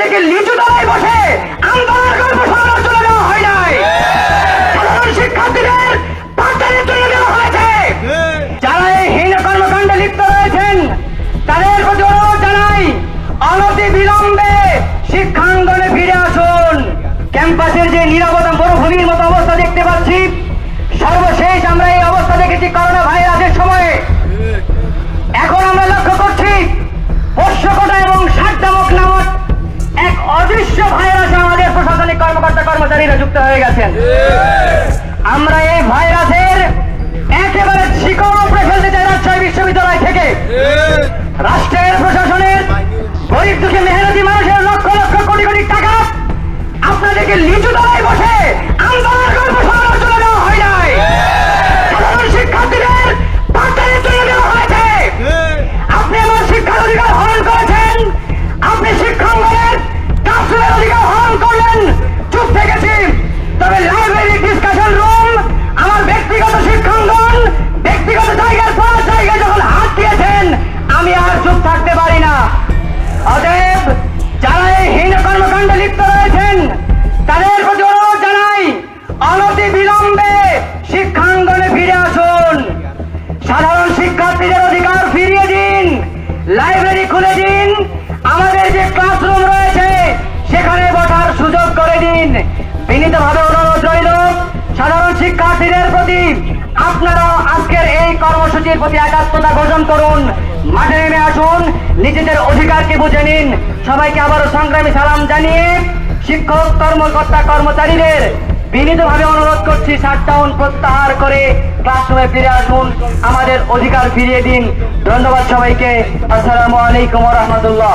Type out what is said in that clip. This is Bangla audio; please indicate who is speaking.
Speaker 1: আপনাদেরকে লিচু তলায় বসে আন্দোলন কর্মসূচি তুলে দেওয়া হয় নাই, সাধারণ শিক্ষার্থীদের পাঠদানে তুলে দেওয়া হয়েছে। যারা এই হীন কর্মকাণ্ডে লিপ্ত রয়েছেন তাদের প্রতি অনুরোধ জানাই, অনতি বিলম্বে শিক্ষাঙ্গনে ফিরে আসুন। ক্যাম্পাসের যে নীরবতা মরুভূমির মতো অবস্থা দেখতে পাচ্ছি, সর্বশেষ আমরা এই অবস্থা দেখেছি করোনা ভাইরাসের সময়ে। এখন আমরা লক্ষ্য করছি পোষ্যকোটা এবং সাদ্দামক নামক এক অদৃশ্য ভাইরাসে আমাদের প্রশাসনিক কর্মকর্তা কর্মচারীরা যুক্ত হয়ে গেছেন। আমরা এই ভাইরাসের একেবারে শিকড় উপড়ে ফেলতে চাই রাজশাহী বিশ্ববিদ্যালয় থেকে। রাষ্ট্রের প্রশাসনের গরিব দুঃখী মেহনতি মানুষের লক্ষ লক্ষ কোটি কোটি টাকা আপনাদেরকে লিচু তলায় বসে আন্দোলন কর্মসূচি তুলে দেওয়া হয় নাই, সাধারণ শিক্ষার্থীদের পাঠদানে তুলে দেওয়া হয়েছে। আপনি আমার শিক্ষার অধিকার হরণ করেছেন, আপনি শিক্ষাঙ্গনের ক্লাসরুমের অধিকার হরণ করলেন, চুপ থেকেছি। তবে লাইব্রেরি ডিসকাশন রুম, আমার ব্যক্তিগত শিক্ষাঙ্গন, ব্যক্তিগত জায়গার পর জায়গায় যখন হাত দিয়েছেন, আমি আর চুপ থাকতে পারি না। অতএব যারা এই হীন কর্মকাণ্ডে লিপ্ত রয়েছেন তাদের প্রতি অনুরোধ জানাই, অনতি বিলম্বে শিক্ষাঙ্গনে ফিরে আসুন। সাধারণ শিক্ষার্থীদের অধিকার ফিরিয়ে দিন, লাইব্রেরি খুলে দিন, আমাদের যে ক্লাসরুম রয়েছে সেখানে বসার সুযোগ করে দিন। বিনীতভাবে অনুরোধ রইল সাধারণ শিক্ষার্থীদের প্রতি, আপনারা আজকের এই কর্মসূচির প্রতি একাত্মতা ঘোষণ করুন, মাঠে নেমে আসুন, নিজেদের অধিকারকে বুঝে নিন। সবাইকে আবারও সংগ্রামী সালাম জানিয়ে শিক্ষক কর্মকর্তা কর্মচারীদের বিনীতভাবে অনুরোধ করছি, শাটডাউন প্রত্যাহার করে ক্লাসরুমে ফিরে আসুন, আমাদের অধিকার ফিরিয়ে দিন। ধন্যবাদ সবাইকে। আসসালামু আলাইকুম ওয়া রাহমাতুল্লাহ।